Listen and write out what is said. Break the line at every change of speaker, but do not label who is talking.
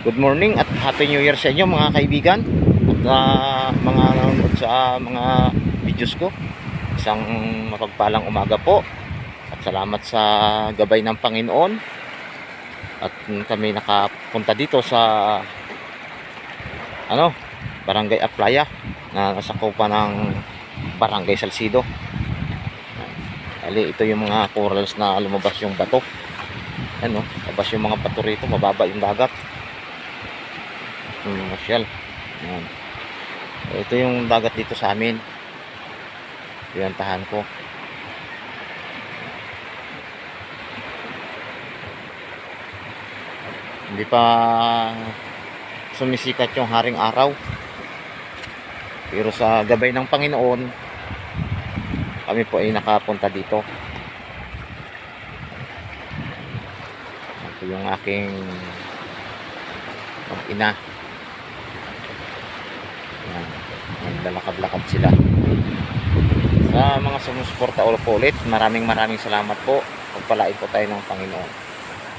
Good morning at Happy New Year sa inyo mga kaibigan at mga nanonood sa mga videos ko. Isang mapagpalang umaga po at salamat sa gabay ng Panginoon. At kami nakapunta dito sa Barangay Aplaya na nasakupan ng Barangay Salcido. Ito yung mga corals na lumabas yung bato. Labas yung mga bato rito, mababa yung dagat. Masyal. Ito yung dagat dito sa amin. Yung tahan ko. Hindi pa sumisikat yung haring araw. Pero sa gabay ng Panginoon, kami po ay nakapunta dito. Ito yung aking ina. Naglalakad-lakad sila. Sa mga sumusuporta ulit, maraming salamat po. Pagpalain po tayo ng Panginoon.